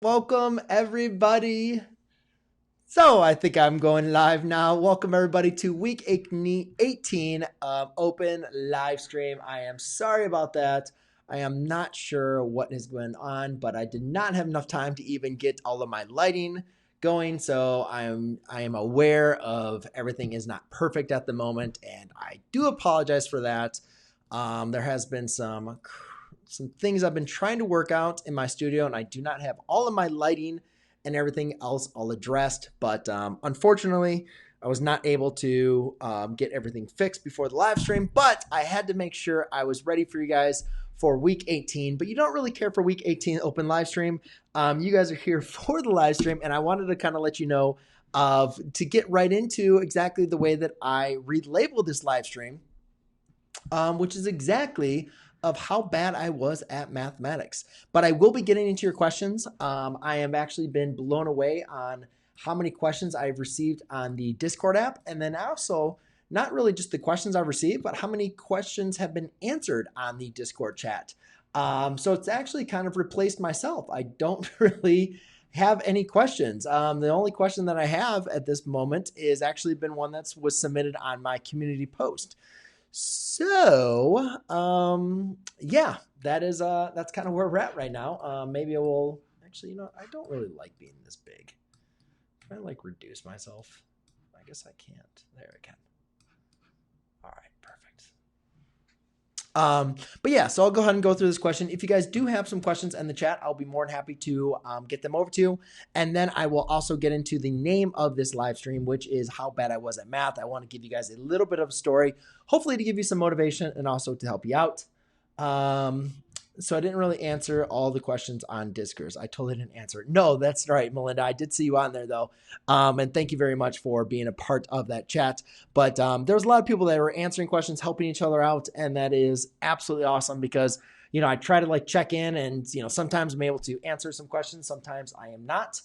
Welcome, everybody. So I think I'm going live now. Welcome, everybody, to week 18 of Open Live Stream. I am sorry about that. I am not sure what is going on, but I did not have enough time to even get all of my lighting going. So I am aware of everything is not perfect at the moment, and I do apologize for that. There has been some things I've been trying to work out in my studio, and I do not have all of my lighting and everything else all addressed. But unfortunately, I was not able to get everything fixed before the live stream, but I had to make sure I was ready for you guys for week 18. But you don't really care for week 18 open live stream. You guys are here for the live stream, and I wanted to kind of let you know to get right into exactly the way that I relabel this live stream, which is exactly of how bad I was at mathematics. But I will be getting into your questions. I have actually been blown away on how many questions I've received on the Discord app. And then also, not really just the questions I've received, but how many questions have been answered on the Discord chat. So it's actually kind of replaced myself. I don't really have any questions. The only question that I have at this moment is actually been one that was submitted on my community post. So, yeah, that's kind of where we're at right now. Maybe I will actually, I don't really like being this big. Can I like reduce myself? I guess I can't. There I can. All right, perfect. But yeah, so I'll go ahead and go through this question. If you guys do have some questions in the chat, I'll be more than happy to get them over to you. And then I will also get into the name of this live stream, which is How Bad I Was at Math. I want to give you guys a little bit of a story, hopefully to give you some motivation and also to help you out. So I didn't really answer all the questions on Discourse. I totally didn't answer. No, that's right, Melinda. I did see you on there though. And thank you very much for being a part of that chat. But there was a lot of people that were answering questions, helping each other out. And that is absolutely awesome because, I try to like check in and, sometimes I'm able to answer some questions. Sometimes I am not.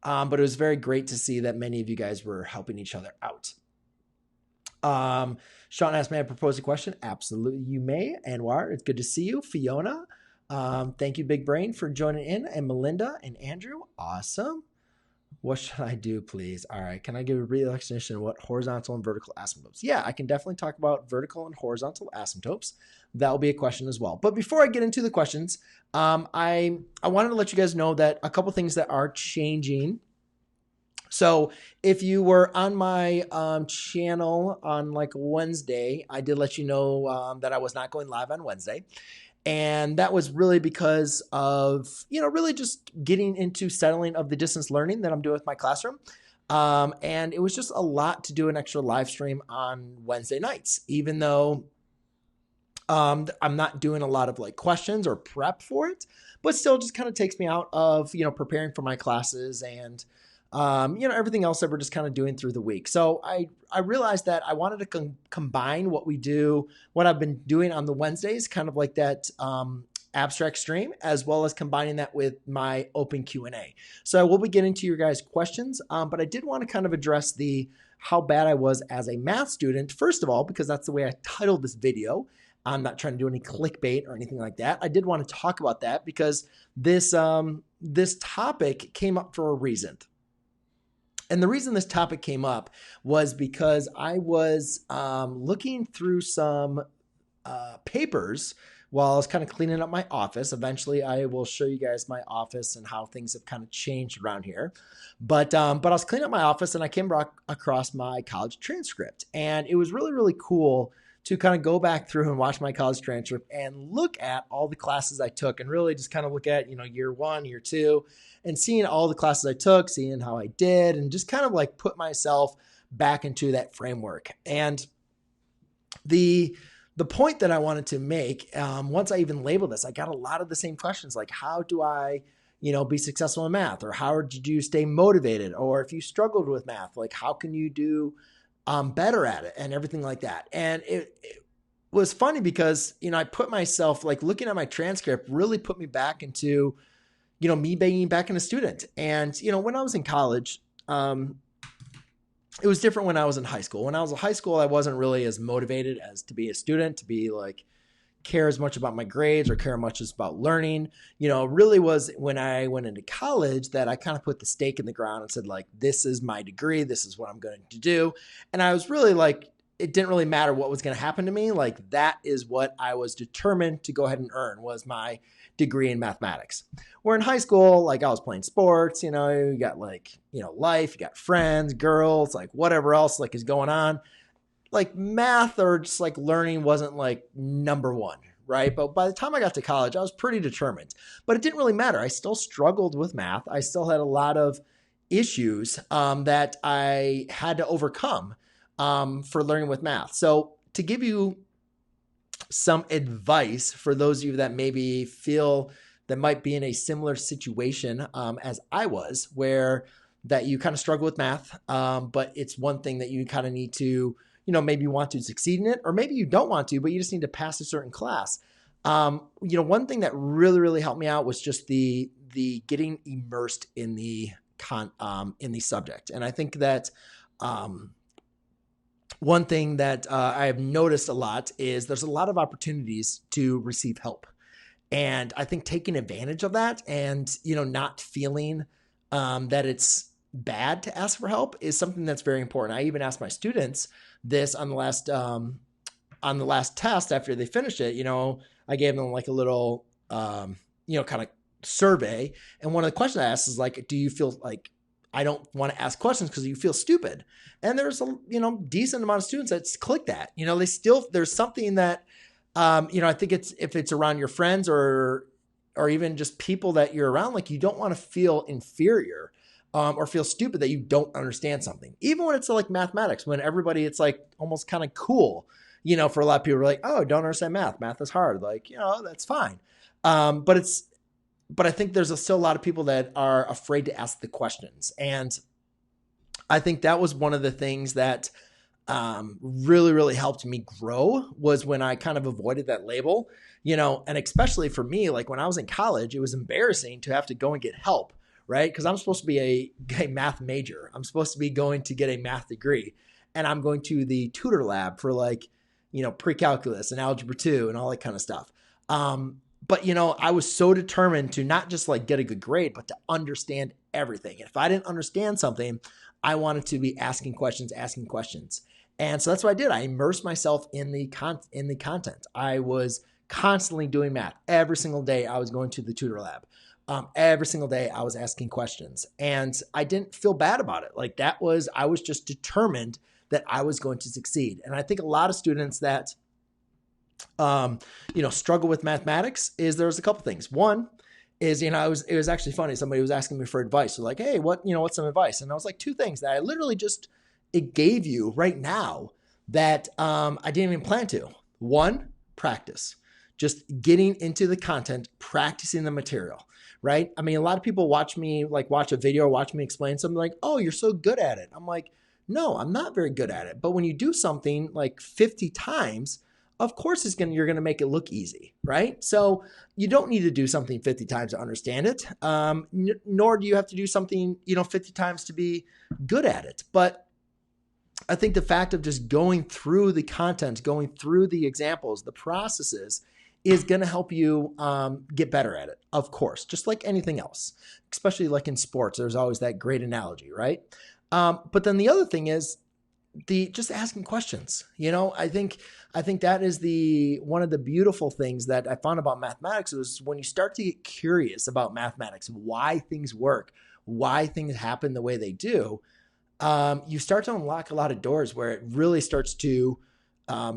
But it was very great to see that many of you guys were helping each other out. Sean asked, may I propose a question? Absolutely, you may. Anwar, it's good to see you. Fiona, thank you, Big Brain, for joining in. And Melinda and Andrew, awesome. What should I do, please? All right, can I give a brief explanation of what horizontal and vertical asymptotes? Yeah, I can definitely talk about vertical and horizontal asymptotes. That will be a question as well. But before I get into the questions, I wanted to let you guys know that a couple things that are changing. So if you were on my channel on like Wednesday, I did let you know that I was not going live on Wednesday. And that was really because of, really just getting into settling of the distance learning that I'm doing with my classroom. And it was just a lot to do an extra live stream on Wednesday nights, even though I'm not doing a lot of like questions or prep for it, but still just kind of takes me out of, preparing for my classes and everything else that we're just kind of doing through the week. So I realized that I wanted to combine what I've been doing on the Wednesdays, kind of like that abstract stream, as well as combining that with my open Q&A. So I will be getting to your guys' questions, but I did want to kind of address the how bad I was as a math student, first of all, because that's the way I titled this video. I'm not trying to do any clickbait or anything like that. I did want to talk about that because this topic came up for a reason. And the reason this topic came up was because I was looking through some papers while I was kind of cleaning up my office. Eventually, I will show you guys my office and how things have kind of changed around here. But I was cleaning up my office and I came across my college transcript. And it was really, really cool to kind of go back through and watch my college transcript and look at all the classes I took and really just kind of look at, year one, year two, and seeing all the classes I took, seeing how I did, and just kind of like put myself back into that framework. And the point that I wanted to make, once I even labeled this, I got a lot of the same questions like, how do I, be successful in math? Or how did you stay motivated? Or if you struggled with math, like how can you do better at it and everything like that. And it was funny because, I put myself like looking at my transcript really put me back into, me being back in a student. And, when I was in college, it was different when I was in high school. When I was in high school, I wasn't really as motivated as to be a student, to be like care as much about my grades or care much as about learning. You know, it really was when I went into college that I kind of put the stake in the ground and said, like, this is my degree. This is what I'm going to do. And I was really like, it didn't really matter what was going to happen to me. Like, that is what I was determined to go ahead and earn, was my degree in mathematics. Where in high school, like, I was playing sports, you know, you got like, you know, life, you got friends, girls, like whatever else like is going on. Like math or just like learning wasn't like number one, right? But by the time I got to college, I was pretty determined. But it didn't really matter. I still struggled with math. I still had a lot of issues that I had to overcome for learning with math. So to give you some advice for those of you that maybe feel that might be in a similar situation as I was, where that you kind of struggle with math, but it's one thing that you kind of need to, you know, maybe you want to succeed in it, or maybe you don't want to, but you just need to pass a certain class. You know, one thing that really, really helped me out was just the getting immersed in the subject. And I think that one thing that I have noticed a lot is there's a lot of opportunities to receive help. And I think taking advantage of that and, you know, not feeling that it's bad to ask for help is something that's very important. I even asked my students this on the last test after they finished it. You know, I gave them like a little, you know, kind of survey. And one of the questions I asked is like, do you feel like I don't want to ask questions because you feel stupid? And there's a, you know, decent amount of students that click that, you know, there's something that, you know, I think if it's around your friends or even just people that you're around, like you don't want to feel inferior or feel stupid that you don't understand something. Even when it's like mathematics, when everybody, it's like almost kind of cool, you know, for a lot of people are like, oh, don't understand math. Math is hard. Like, you know, that's fine. But I think there's still a lot of people that are afraid to ask the questions. And I think that was one of the things that really, really helped me grow, was when I kind of avoided that label, you know, and especially for me, like when I was in college, it was embarrassing to have to go and get help, right? Because I'm supposed to be a math major. I'm supposed to be going to get a math degree, and I'm going to the tutor lab for like, you know, pre-calculus and algebra 2 and all that kind of stuff. But, you know, I was so determined to not just like get a good grade, but to understand everything. And if I didn't understand something, I wanted to be asking questions. And so that's what I did. I immersed myself in the content. I was constantly doing math. Every single day I was going to the tutor lab. Every single day I was asking questions, and I didn't feel bad about it. Like I was just determined that I was going to succeed. And I think a lot of students that, you know, struggle with mathematics there's a couple things. One is, you know, it was actually funny. Somebody was asking me for advice. They're like, hey, what's some advice? And I was like, two things that I literally just, it gave you right now that I didn't even plan to. One, practice. Just getting into the content, practicing the material, right? I mean, a lot of people watch a video or watch me explain something like, oh, you're so good at it. I'm like, no, I'm not very good at it. But when you do something like 50 times, of course you're going to make it look easy, right? So you don't need to do something 50 times to understand it, nor do you have to do something, you know, 50 times to be good at it. But I think the fact of just going through the content, going through the examples, the processes is going to help you get better at it, of course, just like anything else, especially like in sports. There's always that great analogy, right? But then the other thing is just asking questions. You know, I think that is one of the beautiful things that I found about mathematics is when you start to get curious about mathematics, why things work, why things happen the way they do, you start to unlock a lot of doors where it really starts to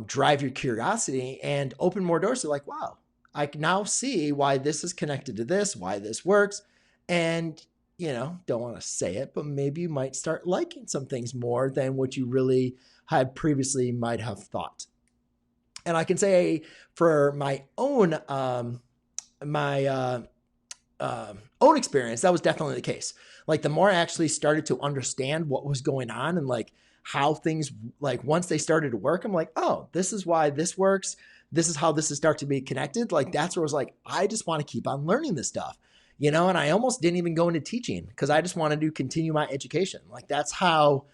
drive your curiosity and open more doors to like, wow, I can now see why this is connected to this, why this works. And, you know, don't want to say it, but maybe you might start liking some things more than what you really had previously might have thought. And I can say for my own own experience, that was definitely the case. Like the more I actually started to understand what was going on and like how things, like once they started to work, I'm like, oh, this is why this works. This is how this is start to be connected. Like that's where I was like, I just want to keep on learning this stuff, you know? And I almost didn't even go into teaching because I just wanted to continue my education. Like that's how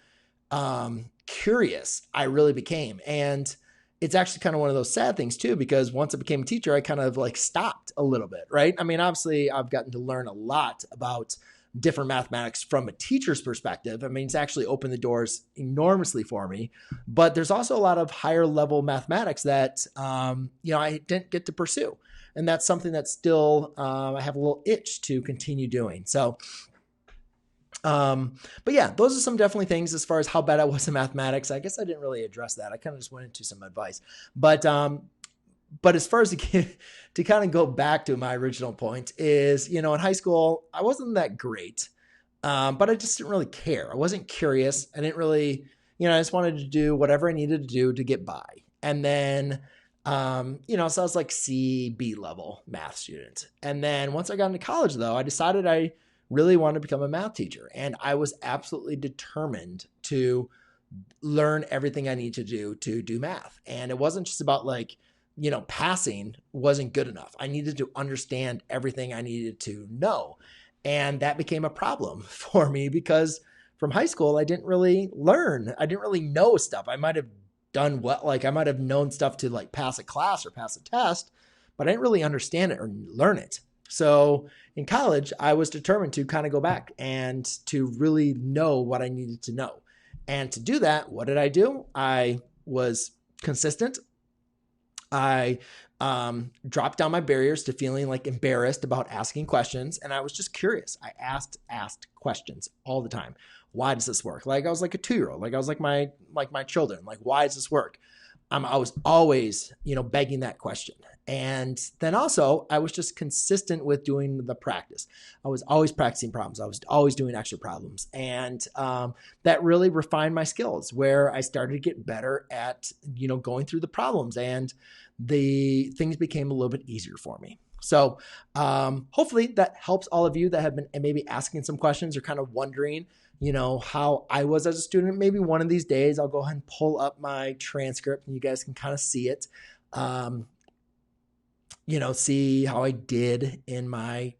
curious I really became. And it's actually kind of one of those sad things too, because once I became a teacher, I kind of like stopped a little bit, right? I mean, obviously I've gotten to learn a lot about different mathematics from a teacher's perspective. I mean, it's actually opened the doors enormously for me, but there's also a lot of higher level mathematics that, I didn't get to pursue. And that's something that still, I have a little itch to continue doing. So, but yeah, those are some definitely things as far as how bad I was in mathematics. I guess I didn't really address that. I kind of just went into some advice, but as far as to kind of go back to my original point is, in high school, I wasn't that great, but I just didn't really care. I wasn't curious. I didn't really, I just wanted to do whatever I needed to do to get by. And then, so I was like C, B level math student. And then once I got into college, though, I decided I really wanted to become a math teacher. And I was absolutely determined to learn everything I need to do math. And it wasn't just about like, passing wasn't good enough. I needed to understand everything I needed to know. And that became a problem for me because from high school, I didn't really learn. I didn't really know stuff. I might have done what, like I might have known stuff to like pass a class or pass a test, but I didn't really understand it or learn it. So in college, I was determined to kind of go back and to really know what I needed to know. And to do that, what did I do? I was consistent. I dropped down my barriers to feeling like embarrassed about asking questions. And I was just curious. I asked questions all the time. Why does this work? Like I was like a 2-year-old, like I was like my children, like, why does this work? I was always, begging that question. And then also I was just consistent with doing the practice. I was always practicing problems. I was always doing extra problems. And that really refined my skills where I started to get better at, going through the problems and the things became a little bit easier for me. So hopefully that helps all of you that have been maybe asking some questions or kind of wondering, how I was as a student. Maybe one of these days I'll go ahead and pull up my transcript and you guys can kind of see it. See how I did in my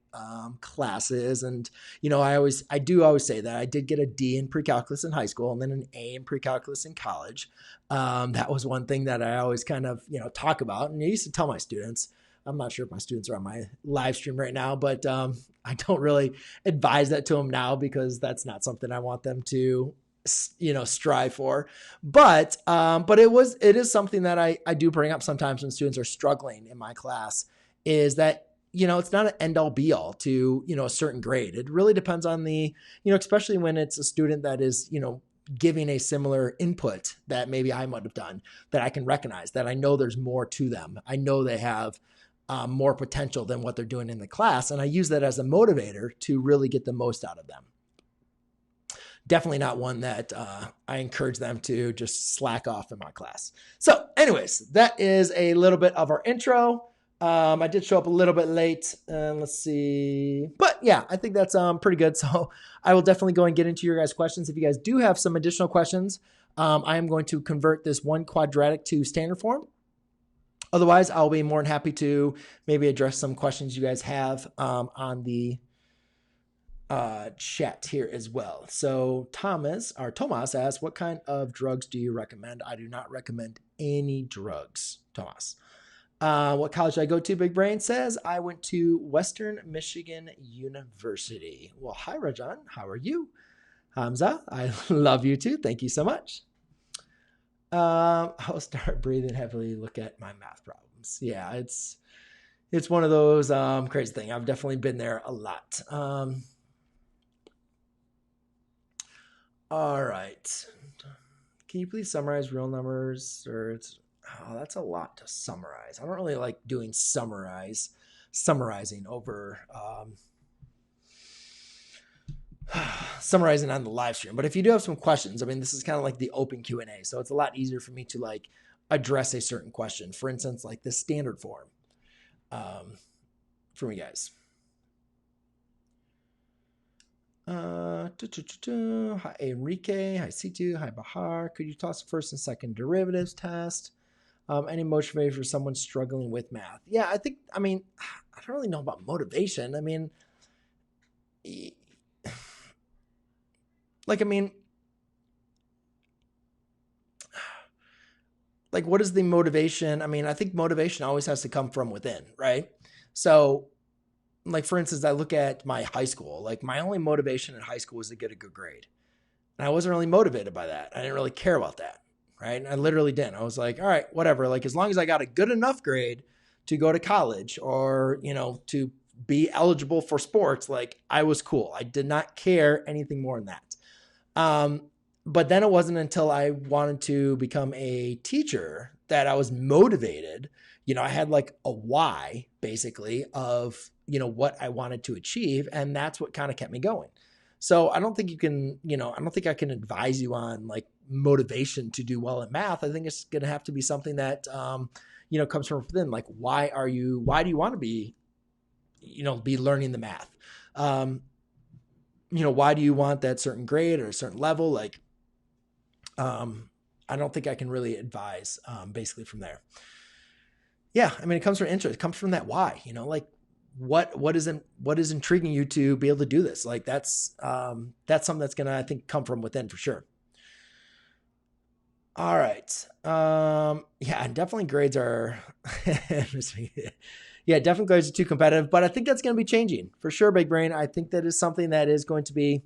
classes. And, I do always say that I did get a D in pre-calculus in high school and then an A in pre-calculus in college. That was one thing that I always kind of, talk about. And I used to tell my students, I'm not sure if my students are on my live stream right now, but I don't really advise that to them now because that's not something I want them to, strive for. But it is something that I do bring up sometimes when students are struggling in my class is that, it's not an end all be all to, a certain grade. It really depends on the, especially when it's a student that is, giving a similar input that maybe I might have done that I can recognize that I know there's more to them. I know they have more potential than what they're doing in the class. And I use that as a motivator to really get the most out of them. Definitely not one that I encourage them to just slack off in my class. So anyways, that is a little bit of our intro. I did show up a little bit late. Let's see. But yeah, I think that's pretty good. So I will definitely go and get into your guys' questions. If you guys do have some additional questions, I am going to convert this one quadratic to standard form. Otherwise, I'll be more than happy to maybe address some questions you guys have on the chat here as well. So Thomas asks, what kind of drugs do you recommend? I do not recommend any drugs, Thomas. What college did I go to? Big Brain says, I went to Western Michigan University. Well, hi, Rajan. How are you? Hamza, I love you too. Thank you so much. I'll start breathing heavily, look at my math problems. Yeah, it's one of those crazy things. I've definitely been there a lot. All right. Can you please summarize real numbers? Or that's a lot to summarize. I don't really like doing summarizing over summarizing on the live stream. But if you do have some questions, I mean, this is kind of like the open Q&A. So it's a lot easier for me to like address a certain question. For instance, like the standard form for you guys. Hi Enrique, hi C2, hi Bahar. Could you toss first and second derivatives test? Any motivation for someone struggling with math? Yeah, I don't really know about motivation. I mean, like, what is the motivation? I mean, I think motivation always has to come from within, right? So, like, for instance, I look at my high school. Like, my only motivation in high school was to get a good grade. And I wasn't really motivated by that. I didn't really care about that, right? And I literally didn't. I was like, all right, whatever. Like, as long as I got a good enough grade to go to college or, to be eligible for sports, like, I was cool. I did not care anything more than that. But then it wasn't until I wanted to become a teacher that I was motivated. I had like a why basically of, what I wanted to achieve. And that's what kind of kept me going. So I don't think you can, I don't think I can advise you on like motivation to do well in math. I think it's going to have to be something that, comes from within. Like, why do you want to be learning the math? Why do you want that certain grade or a certain level? Like, I don't think I can really advise, basically from there. Yeah. I mean, it comes from interest. It comes from that why, like what is intriguing you to be able to do this? Like, that's something that's going to, I think, come from within for sure. All right. Yeah, and definitely grades are, yeah, definitely grades are too competitive, but I think that's going to be changing for sure, Big Brain. I think that is something that is going to be,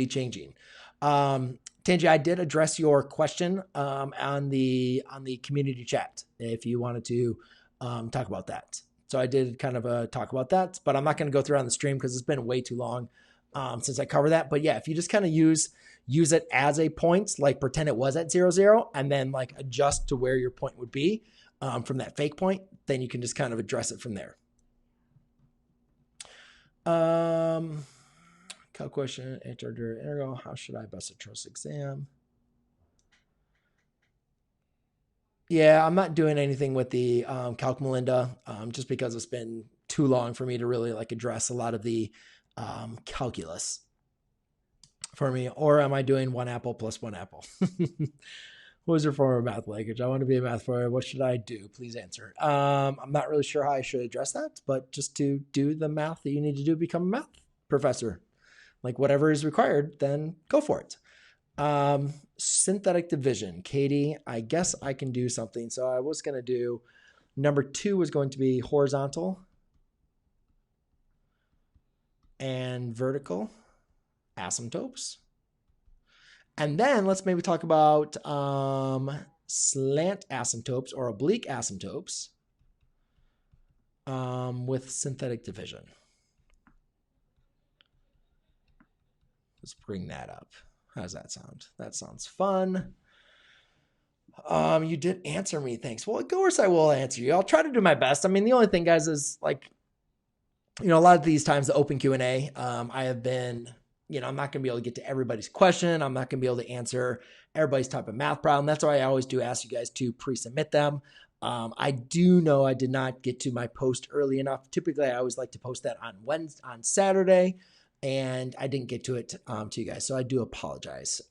changing. Tanji, I did address your question, on the community chat if you wanted to, talk about that. So I did kind of talk about that, but I'm not going to go through it on the stream because it's been way too long, since I covered that. But yeah, if you just kind of use it as a point, like pretend it was at 0, 0, and then like adjust to where your point would be, from that fake point, then you can just kind of address it from there. Calc question, integral, how should I best approach exam? Yeah, I'm not doing anything with the Calc Melinda, just because it's been too long for me to really like address a lot of the calculus for me. Or am I doing 1 apple plus 1 apple? What was your form of math language? I want to be a math lawyer. What should I do? Please answer. I'm not really sure how I should address that, but just to do the math that you need to do to become a math professor. Like, whatever is required, then go for it. Synthetic division. Katie, I guess I can do something. So I was going to do, number 2 was going to be horizontal and vertical asymptotes. And then let's maybe talk about slant asymptotes or oblique asymptotes, with synthetic division. Let's bring that up. How does that sound? That sounds fun. You did answer me. Thanks. Well, of course I will answer you. I'll try to do my best. I mean, the only thing, guys, is like, a lot of these times the open Q&A, I have been, I'm not going to be able to get to everybody's question. I'm not going to be able to answer everybody's type of math problem. That's why I always do ask you guys to pre-submit them. I do know I did not get to my post early enough. Typically, I always like to post that on Saturday, and I didn't get to it to you guys. So I do apologize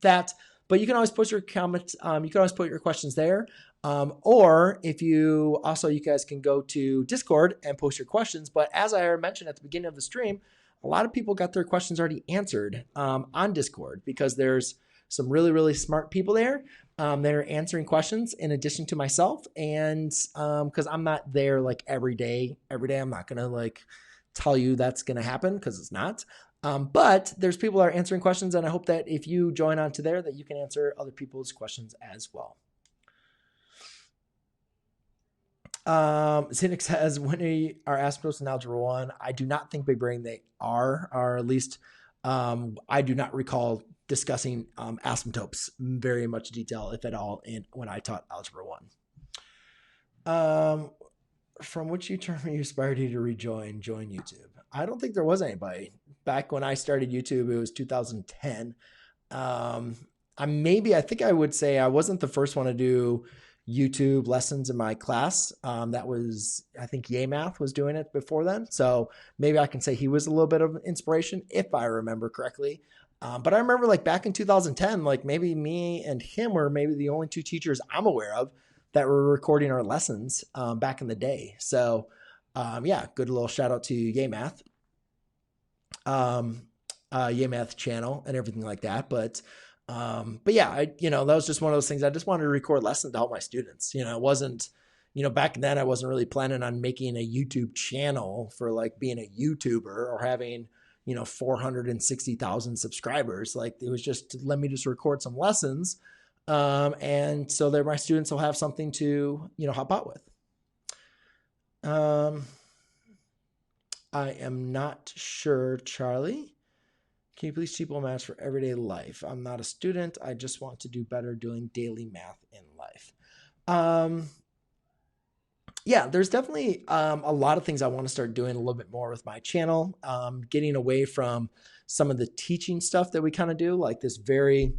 that. But you can always post your comments. You can always put your questions there. Or if you guys can go to Discord and post your questions. But as I mentioned at the beginning of the stream, a lot of people got their questions already answered on Discord because there's some really, really smart people there that are answering questions in addition to myself. And because I'm not there like every day, I'm not going to like tell you that's going to happen because it's not. But there's people that are answering questions, and I hope that if you join onto there, that you can answer other people's questions as well. Cynic says, when are asymptotes in Algebra 1? I do not think, Big Brain, they are, or at least I do not recall discussing asymptotes very much detail, if at all, when I taught Algebra 1. From which you term you aspired you to join YouTube? I don't think there was anybody. Back when I started YouTube, it was 2010. I think I would say I wasn't the first one to do YouTube lessons in my class. That was, I think Yay Math was doing it before then. So maybe I can say he was a little bit of inspiration if I remember correctly. But I remember like back in 2010, like maybe me and him were maybe the only 2 teachers I'm aware of that were recording our lessons back in the day. So yeah, good little shout out to Yay Math. Yay Math channel and everything like that. But But yeah, that was just one of those things. I just wanted to record lessons to help my students. It wasn't, back then I wasn't really planning on making a YouTube channel for like being a YouTuber or having, 460,000 subscribers. Like it was just, let me just record some lessons. And so that my students will have something to, help out with. I am not sure, Charlie. Can you please cheapo maths for everyday life? I'm not a student. I just want to do better doing daily math in life. Yeah, there's definitely a lot of things I want to start doing a little bit more with my channel. Getting away from some of the teaching stuff that we kind of do, like this very,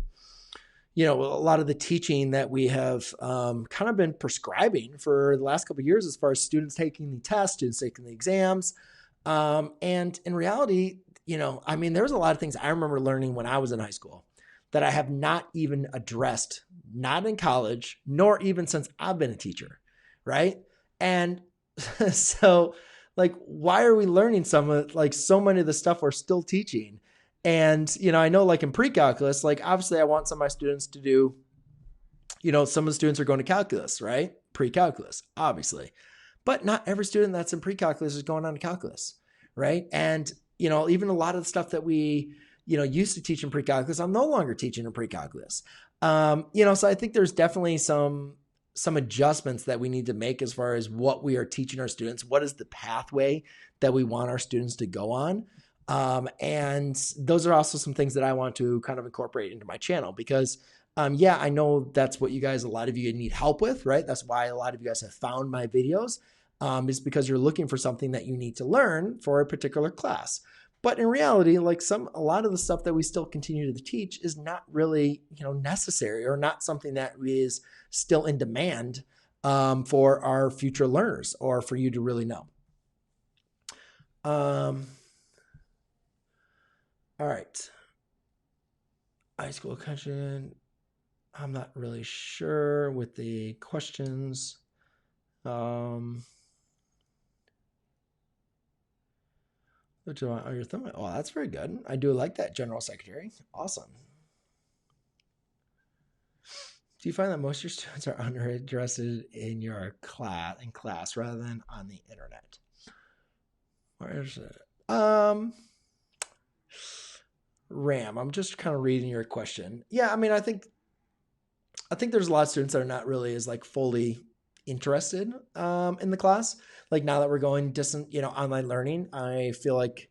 a lot of the teaching that we have kind of been prescribing for the last couple of years as far as students taking the tests, students taking the exams. And in reality, there was a lot of things I remember learning when I was in high school that I have not even addressed, not in college, nor even since I've been a teacher, right? And so, like, why are we learning so many of the stuff we're still teaching? And, I know like in pre-calculus, like obviously I want some of my students to do, some of the students are going to calculus, right? Pre-calculus, obviously. But not every student that's in pre-calculus is going on to calculus, right? And, even a lot of the stuff that we, used to teach in pre-calculus, I'm no longer teaching in pre-calculus. So I think there's definitely some adjustments that we need to make as far as what we are teaching our students. What is the pathway that we want our students to go on? And those are also some things that I want to kind of incorporate into my channel because, I know that's what a lot of you need help with, right? That's why a lot of you guys have found my videos, is because you're looking for something that you need to learn for a particular class. But in reality, like a lot of the stuff that we still continue to teach is not really, necessary or not something that is still in demand, for our future learners or for you to really know. All right. High school question. I'm not really sure with the questions. Your thumb. Oh, that's very good. I do like that, General Secretary. Awesome. Do you find that most of your students are underinterested in your class rather than on the internet? Where is it? Ram, I'm just kind of reading your question. Yeah, I think there's a lot of students that are not really as like fully interested in the class. Like now that we're going distant, online learning, I feel like,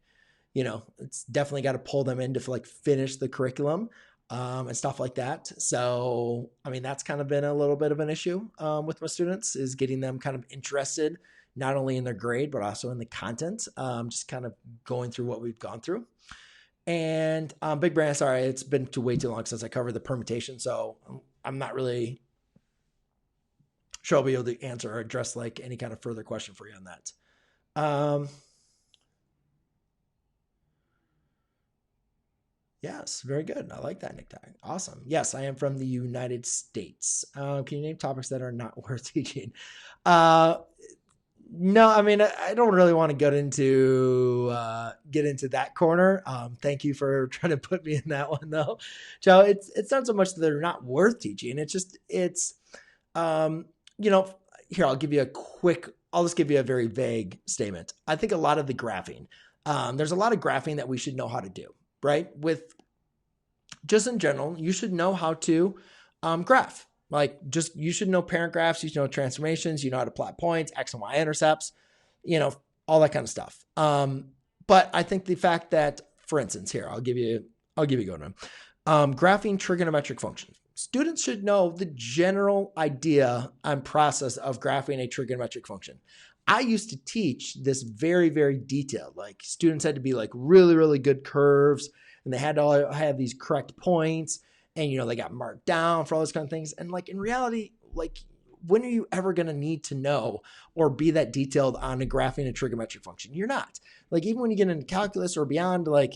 it's definitely got to pull them in to like finish the curriculum and stuff like that. So, that's kind of been a little bit of an issue with my students is getting them kind of interested, not only in their grade, but also in the content, just kind of going through what we've gone through. And Big Brand, sorry, it's been way too long since I covered the permutation. So I'm not really sure I'll be able to answer or address like any kind of further question for you on that. Yes, very good. I like that, Nick Tag. Awesome. Yes, I am from the United States. Can you name topics that are not worth teaching? No, I don't really want to get into that corner. Thank you for trying to put me in that one, though, Joe. It's not so much that they're not worth teaching. It's just here I'll just give you a very vague statement. I think a lot of the graphing, there's a lot of graphing that we should know how to do, right? With just in general, you should know how to graph. Like just, you should know parent graphs, you should know transformations, you know how to plot points, X and Y intercepts, all that kind of stuff. But I think the fact that, for instance, here, I'll give you a good one. Graphing trigonometric functions. Students should know the general idea and process of graphing a trigonometric function. I used to teach this very, very detailed, like students had to be like really, really good curves and they had to all have these correct points. And, they got marked down for all those kind of things. And like in reality, like when are you ever going to need to know or be that detailed on graphing a trigonometric function? You're not. Like even when you get into calculus or beyond, like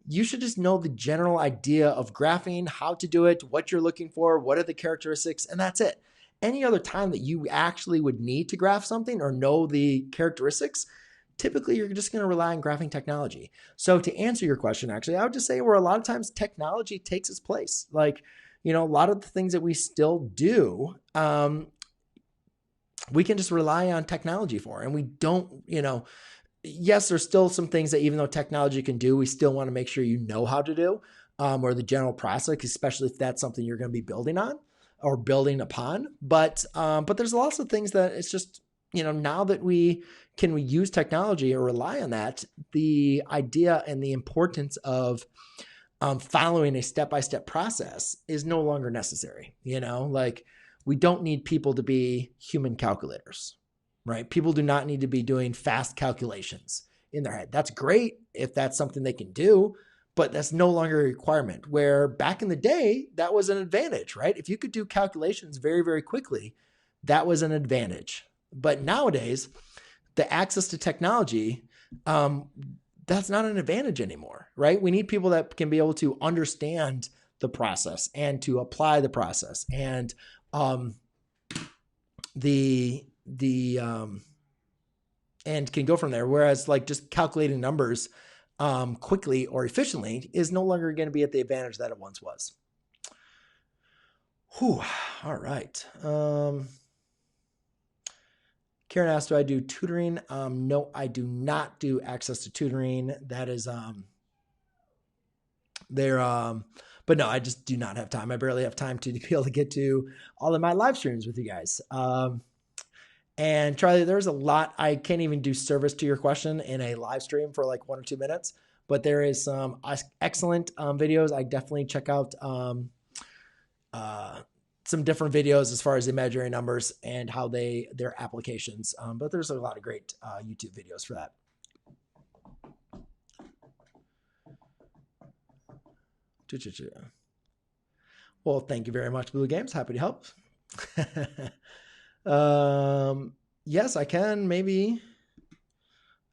you should just know the general idea of graphing, how to do it, what you're looking for, what are the characteristics, and that's it. Any other time that you actually would need to graph something or know the characteristics, typically you're just going to rely on graphing technology. So to answer your question, actually, I would just say where a lot of times technology takes its place. Like, a lot of the things that we still do, we can just rely on technology for. And we don't, yes, there's still some things that even though technology can do, we still want to make sure you know how to do, or the general process, especially if that's something you're going to be building on or building upon. But there's lots of things that it's just, now that we use technology or rely on that, the idea and the importance of following a step-by-step process is no longer necessary. Like, we don't need people to be human calculators, right? People do not need to be doing fast calculations in their head. That's great if that's something they can do, but that's no longer a requirement. Where back in the day, that was an advantage, right? If you could do calculations very, very quickly, that was an advantage. But nowadays, the access to technology, that's not an advantage anymore, right? We need people that can be able to understand the process and to apply the process and and can go from there. Whereas like just calculating numbers quickly or efficiently is no longer going to be at the advantage that it once was. Whew. All right. Karen asked, do I do tutoring? No, I do not do access to tutoring. That is, but no, I just do not have time. I barely have time to be able to get to all of my live streams with you guys. And Charlie, there's a lot. I can't even do service to your question in a live stream for like 1 or 2 minutes, but there is some excellent videos. I definitely check out some different videos as far as imaginary numbers and how their applications. But there's a lot of great YouTube videos for that. Well, thank you very much, Blue Games. Happy to help. Yes, I can. Maybe.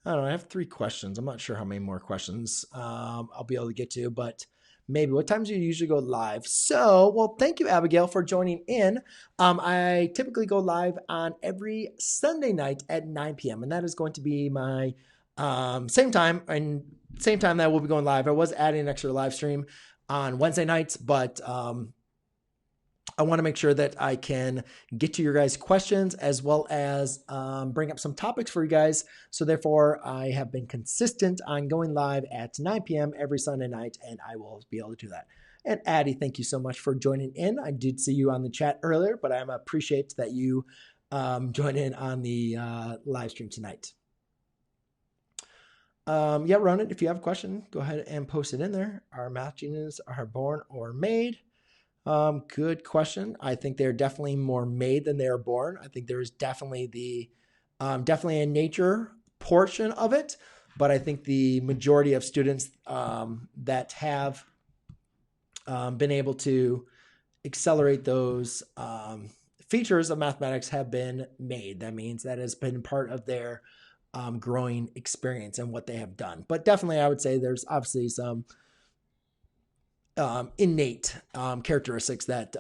I don't know. I have 3 questions. I'm not sure how many more questions I'll be able to get to, but maybe. What times do you usually go live? So, well, thank you, Abigail, for joining in. I typically go live on every Sunday night at 9 p.m. And that is going to be my same time that we'll be going live. I was adding an extra live stream on Wednesday nights, but I want to make sure that I can get to your guys' questions as well as bring up some topics for you guys. So therefore, I have been consistent on going live at 9 p.m. every Sunday night, and I will be able to do that. And Addie, thank you so much for joining in. I did see you on the chat earlier, but I appreciate that you joined in on the live stream tonight. Yeah, Ronan, if you have a question, go ahead and post it in there. Our math geniuses are born or made? Good question. I think they're definitely more made than they are born. I think there's definitely definitely a nature portion of it, but I think the majority of students that have been able to accelerate those features of mathematics have been made. That means that has been part of their growing experience and what they have done. But definitely, I would say there's obviously some innate characteristics that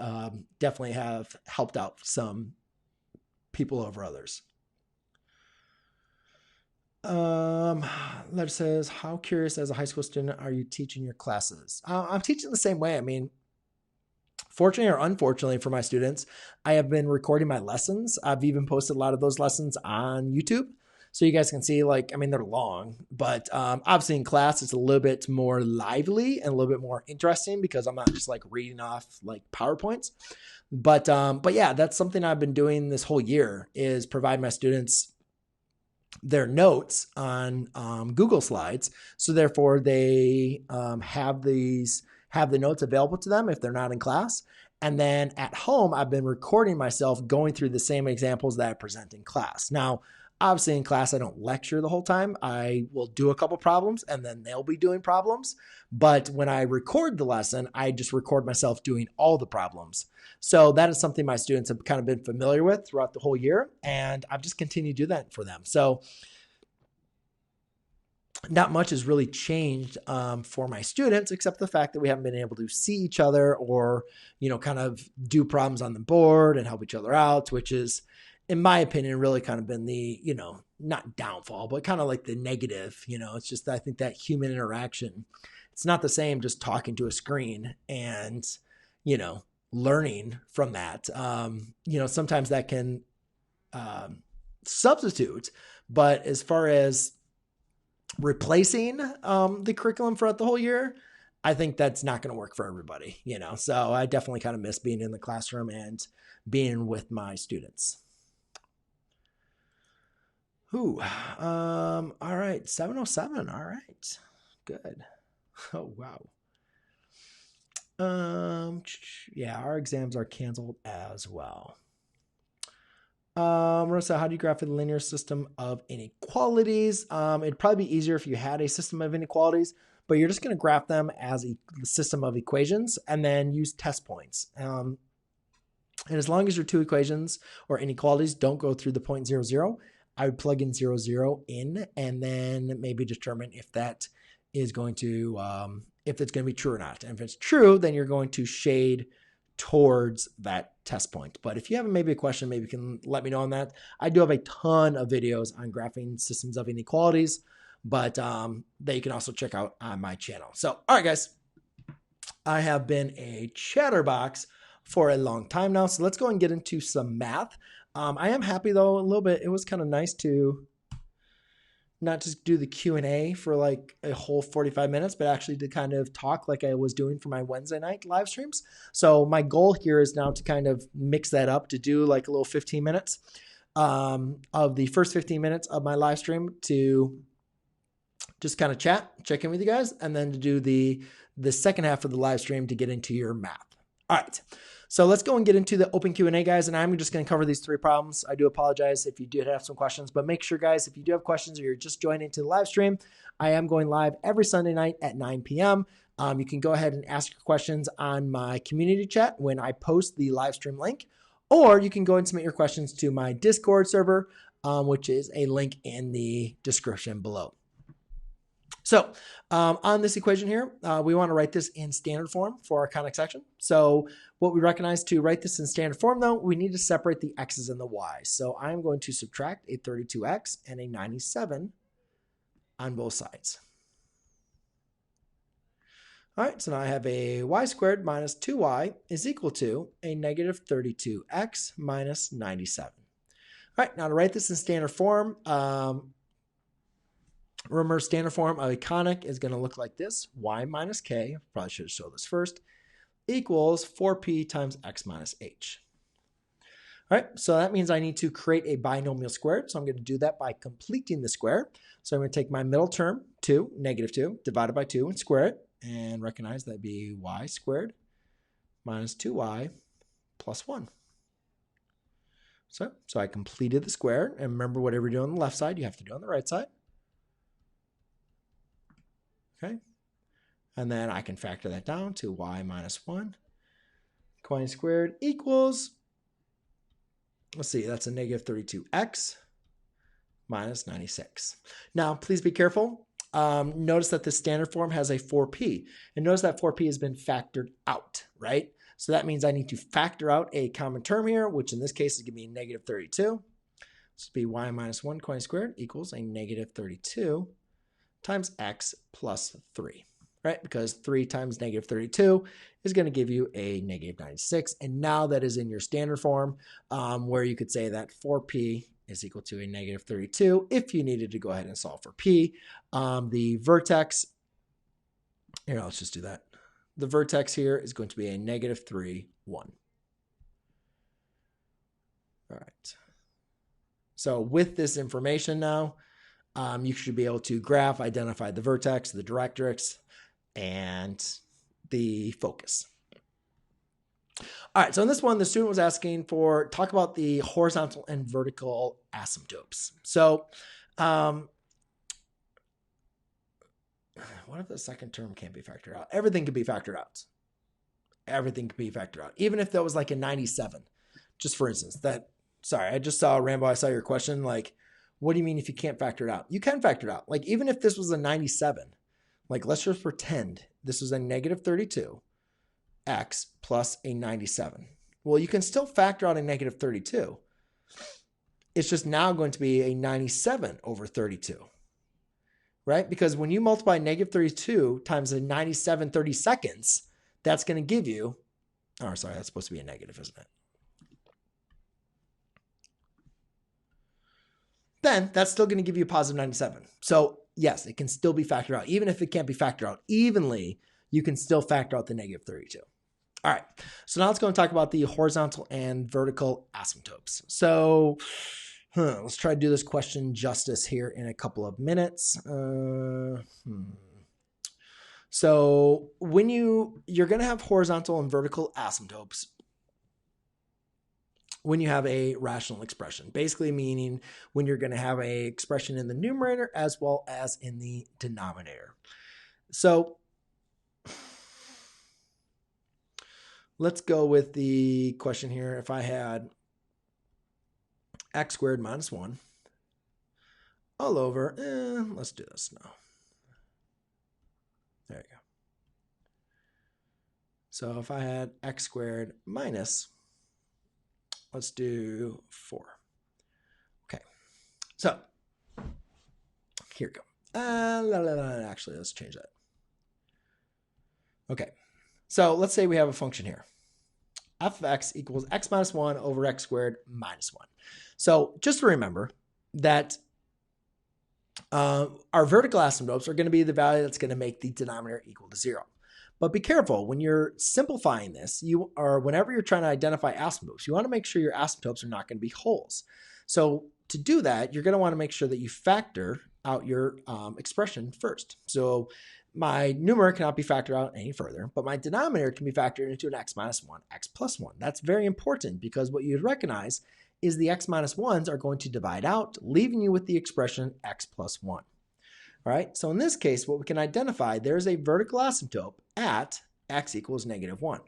definitely have helped out some people over others. That says, how curious as a high school student are you teaching your classes? I'm teaching the same way. I mean, fortunately or unfortunately for my students, I have been recording my lessons. I've even posted a lot of those lessons on YouTube. So you guys can see, like, I mean, they're long, but obviously in class, it's a little bit more lively and a little bit more interesting because I'm not just like reading off like PowerPoints. But yeah, that's something I've been doing this whole year is provide my students their notes on Google Slides. So therefore they have the notes available to them if they're not in class. And then at home, I've been recording myself going through the same examples that I present in class. Now, obviously in class, I don't lecture the whole time. I will do a couple problems and then they'll be doing problems. But when I record the lesson, I just record myself doing all the problems. So that is something my students have kind of been familiar with throughout the whole year. And I've just continued to do that for them. So not much has really changed for my students, except the fact that we haven't been able to see each other or, kind of do problems on the board and help each other out, which is, in my opinion, really kind of been the, not downfall, but kind of like the negative, it's just, I think that human interaction, it's not the same just talking to a screen and, learning from that. Sometimes that can substitute, but as far as replacing the curriculum throughout the whole year, I think that's not going to work for everybody, so I definitely kind of miss being in the classroom and being with my students. All right, 707. All right, good. Oh, wow. Yeah, our exams are canceled as well. Marissa, how do you graph the linear system of inequalities? It'd probably be easier if you had a system of inequalities, but you're just going to graph them as a system of equations and then use test points. And as long as your two equations or inequalities don't go through the point 0, 0, I would plug in 0, 0 in, and then maybe determine if that is going to, if it's going to be true or not. And if it's true, then you're going to shade towards that test point. But if you have maybe a question, maybe you can let me know on that. I do have a ton of videos on graphing systems of inequalities, but that you can also check out on my channel. So, all right, guys, I have been a chatterbox for a long time now. So let's go and get into some math. I am happy though, a little bit. It was kind of nice to not just do the Q&A for like a whole 45 minutes, but actually to kind of talk like I was doing for my Wednesday night live streams. So my goal here is now to kind of mix that up, to do like a little 15 minutes of the first 15 minutes of my live stream to just kind of check in with you guys, and then to do the second half of the live stream to get into your math. All right. So let's go and get into the open Q&A, guys, and I'm just going to cover these three problems. I do apologize if you did have some questions, but make sure, guys, if you do have questions or you're just joining into the live stream, I am going live every Sunday night at 9 p.m. You can go ahead and ask your questions on my community chat when I post the live stream link, or you can go and submit your questions to my Discord server, which is a link in the description below. So on this equation here, we want to write this in standard form for our conic section. So what we recognize to write this in standard form, though, we need to separate the x's and the y's. So I'm going to subtract a 32x and a 97 on both sides. All right, so now I have a y squared minus 2y is equal to a negative 32x minus 97. All right, now to write this in standard form, remember, standard form of a conic is going to look like this. Y minus k, probably should show this first, equals 4p times x minus h. All right, so that means I need to create a binomial squared. So I'm going to do that by completing the square. So I'm going to take my middle term, 2, negative 2, divided by 2, and square it. And recognize that'd be y squared minus 2y plus 1. So I completed the square. And remember, whatever you do on the left side, you have to do on the right side. Okay, and then I can factor that down to y minus 1. Y squared equals, let's see, that's a negative 32x minus 96. Now, please be careful. Notice that the standard form has a 4p. And notice that 4p has been factored out, right? So that means I need to factor out a common term here, which in this case is going to be negative 32. This would be y minus 1 y squared equals a negative 32 times x plus 3, right? Because 3 times negative 32 is going to give you a negative 96. And now that is in your standard form, where you could say that 4p is equal to a negative 32 if you needed to go ahead and solve for p. The vertex, here, let's just do that. The vertex here is going to be a negative 3, 1. All right. So with this information now, you should be able to graph, identify the vertex, the directrix, and the focus. All right, so in this one, the student was asking for, talk about the horizontal and vertical asymptotes. So what if the second term can't be factored out? Everything can be factored out. Everything can be factored out. Even if that was like a 97, just for instance, sorry, I just saw Rambo, I saw your question, like, what do you mean if you can't factor it out? You can factor it out. Like, even if this was a 97, like, let's just pretend this was a negative 32 x plus a 97. Well, you can still factor out a negative 32. It's just now going to be a 97 over 32, right? Because when you multiply negative 32 times a 97 30-seconds, that's going to give you, oh, sorry, that's supposed to be a negative, isn't it? Then that's still going to give you a positive 97. So yes, it can still be factored out. Even if it can't be factored out evenly, you can still factor out the negative 32. All right, so now let's go and talk about the horizontal and vertical asymptotes. So let's try to do this question justice here in a couple of minutes. So when you're going to have horizontal and vertical asymptotes when you have a rational expression, basically meaning when you're going to have a expression in the numerator as well as in the denominator. So let's go with the question here. If I had x squared minus 1 all over, let's do this now. There you go. So if I had x squared minus, let's do 4. Okay, so here we go. Actually, let's change that. Okay, so let's say we have a function here. F of x equals x minus 1 over x squared minus 1. So just to remember that our vertical asymptotes are going to be the value that's going to make the denominator equal to 0. But be careful when you're simplifying this, whenever you're trying to identify asymptotes, you want to make sure your asymptotes are not going to be wholes. So to do that, you're going to want to make sure that you factor out your expression first. So my numerator cannot be factored out any further, but my denominator can be factored into an x minus 1, x plus 1. That's very important because what you'd recognize is the x minus 1s are going to divide out, leaving you with the expression x plus 1. All right, so in this case, what we can identify, there's a vertical asymptote at x equals negative 1.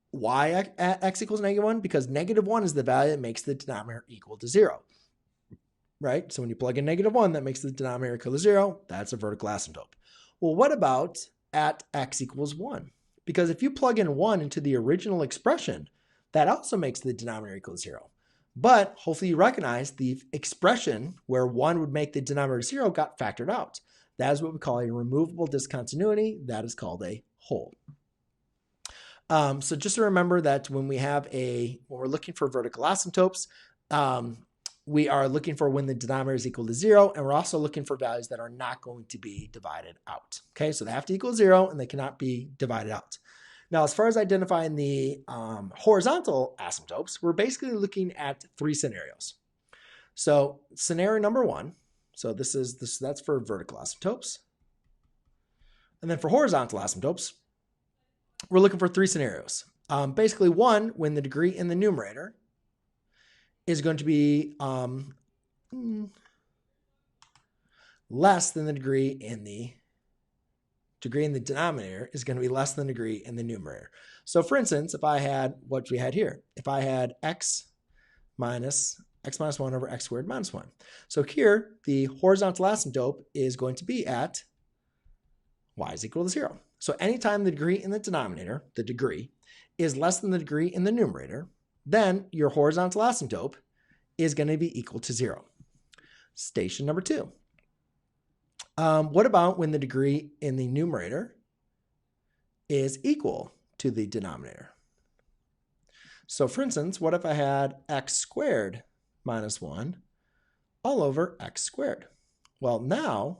Why at x equals negative 1? Because negative 1 is the value that makes the denominator equal to 0. Right? So when you plug in negative 1, that makes the denominator equal to 0. That's a vertical asymptote. Well, what about at x equals 1? Because if you plug in 1 into the original expression, that also makes the denominator equal to 0. But hopefully you recognize the expression where 1 would make the denominator 0 got factored out. That is what we call a removable discontinuity. That is called a hole. So just to remember that when we're looking for vertical asymptotes, we are looking for when the denominator is equal to 0, and we're also looking for values that are not going to be divided out. Okay, so they have to equal 0 and they cannot be divided out. Now, as far as identifying the horizontal asymptotes, we're basically looking at 3 scenarios. So scenario number 1, so that's for vertical asymptotes. And then for horizontal asymptotes, we're looking for 3 scenarios. Basically, 1, when the degree in the numerator is going to be less than the degree in the denominator is going to be less than the degree in the numerator. So for instance, if I had what we had here, if I had x minus 1 over x squared minus 1. So here, the horizontal asymptote is going to be at y is equal to 0. So anytime the degree in the denominator, the degree, is less than the degree in the numerator, then your horizontal asymptote is going to be equal to 0. Station number 2. What about when the degree in the numerator is equal to the denominator? So for instance, what if I had x squared minus 1 all over x squared? Well, now,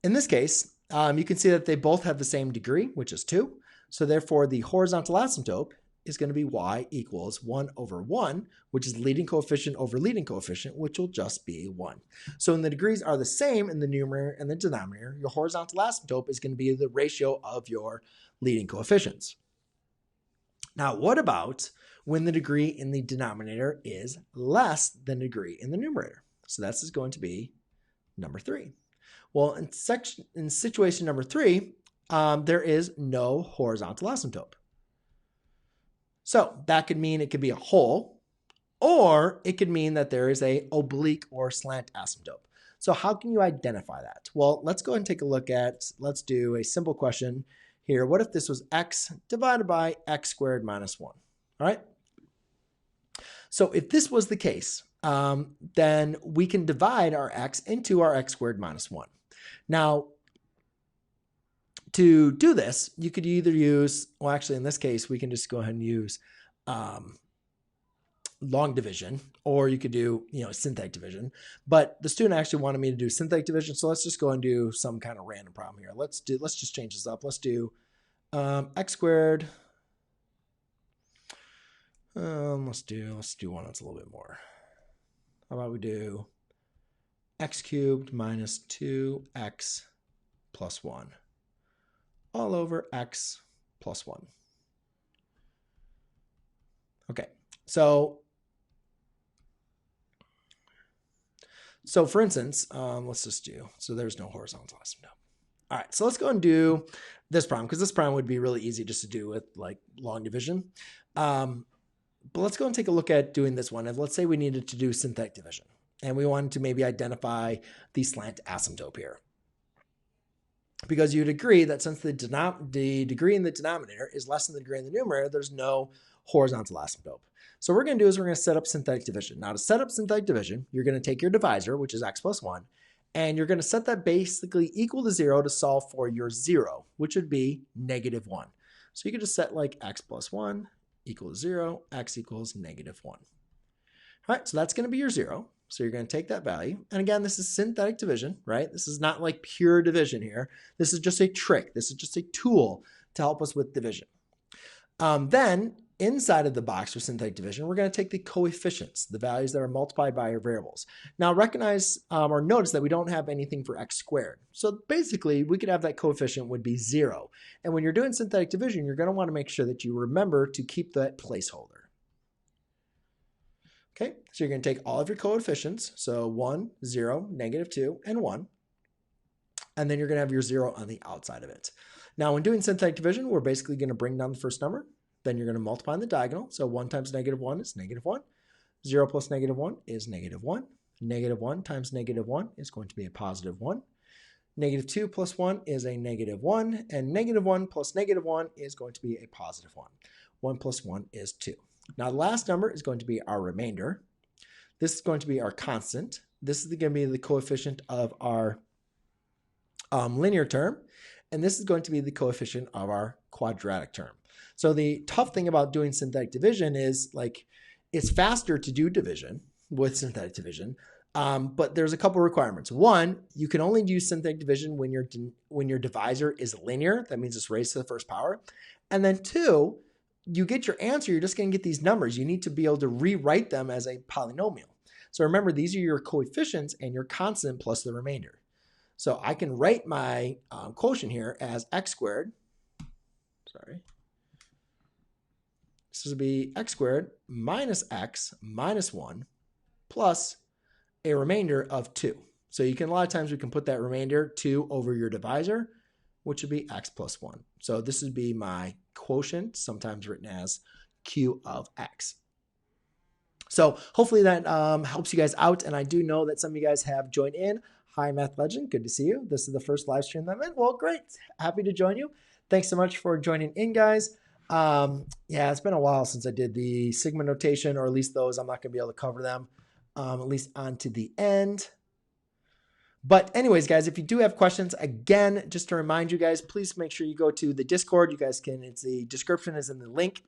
in this case, you can see that they both have the same degree, which is 2. So therefore, the horizontal asymptote is going to be y equals 1 over 1, which is leading coefficient over leading coefficient, which will just be 1. So when the degrees are the same in the numerator and the denominator, your horizontal asymptote is going to be the ratio of your leading coefficients. Now, what about when the degree in the denominator is less than the degree in the numerator? So this is going to be number 3. Well, in situation number 3, there is no horizontal asymptote. So that could mean it could be a hole, or it could mean that there is a oblique or slant asymptote. So how can you identify that? Well, let's go ahead and take a look at, let's do a simple question here. What if this was x divided by x squared minus 1? All right. So if this was the case, then we can divide our x into our x squared minus 1. Now, to do this, you could either use, well, actually, in this case, we can just go ahead and use long division, or you could do, synthetic division. But the student actually wanted me to do synthetic division, so let's just go and do some kind of random problem here. Let's just change this up. Let's do x squared. Let's do one that's a little bit more. How about we do x cubed minus 2x plus 1 all over x plus 1. Okay, so for instance, let's just do, so there's no horizontal asymptote. All right, so let's go and do this problem, because this problem would be really easy just to do with like long division. But let's go and take a look at doing this one. If let's say we needed to do synthetic division, and we wanted to maybe identify the slant asymptote here. Because you'd agree that since the degree in the denominator is less than the degree in the numerator, there's no horizontal asymptote. So what we're going to do is we're going to set up synthetic division. Now to set up synthetic division, you're going to take your divisor, which is x plus 1, and you're going to set that basically equal to 0 to solve for your 0, which would be negative 1. So you can just set like x plus 1 equals 0, x equals negative 1. All right, so that's going to be your 0. So you're going to take that value. And again, this is synthetic division, right? This is not like pure division here. This is just a trick. This is just a tool to help us with division. Then inside of the box for synthetic division, we're going to take the coefficients, the values that are multiplied by our variables. Now recognize or notice that we don't have anything for x squared. So basically we could have that coefficient would be 0. And when you're doing synthetic division, you're going to want to make sure that you remember to keep that placeholder. Okay, so you're going to take all of your coefficients, so 1, 0, negative 2, and 1, and then you're going to have your 0 on the outside of it. Now, when doing synthetic division, we're basically going to bring down the first number, then you're going to multiply in the diagonal, so 1 times negative 1 is negative 1, 0 plus negative 1 is negative 1, negative 1 times negative 1 is going to be a positive 1, negative 2 plus 1 is a negative 1, and negative 1 plus negative 1 is going to be a positive 1. 1 plus 1 is 2. Now, the last number is going to be our remainder. This is going to be our constant. This is going to be the coefficient of our linear term. And this is going to be the coefficient of our quadratic term. So the tough thing about doing synthetic division is like it's faster to do division with synthetic division. But there's a couple requirements. One, you can only do synthetic division when your divisor is linear. That means it's raised to the first power. And then two, you get your answer, you're just going to get these numbers. You need to be able to rewrite them as a polynomial. So remember, these are your coefficients and your constant plus the remainder. So I can write my quotient here as x squared. Sorry. This would be x squared minus x minus 1 plus a remainder of 2. So you can, a lot of times we can put that remainder 2 over your divisor, which would be x plus 1. So this would be my quotient, sometimes written as q of x. So hopefully that helps you guys out. And I do know that some of you guys have joined in. Hi, Math Legend. Good to see you. This is the first live stream that I'm in. Well, great. Happy to join you. Thanks so much for joining in, guys. Yeah, it's been a while since I did the sigma notation, or at least those. I'm not going to be able to cover them, at least on to the end. But anyways, guys, if you do have questions, again, just to remind you guys, please make sure you go to the Discord. You guys can, the description is in the link.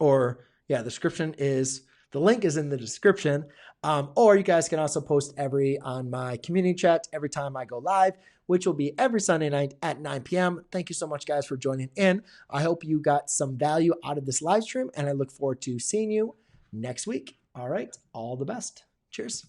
Or, yeah, the link is in the description. Or you guys can also post on my community chat every time I go live, which will be every Sunday night at 9 p.m. Thank you so much, guys, for joining in. I hope you got some value out of this live stream, and I look forward to seeing you next week. All right, all the best. Cheers.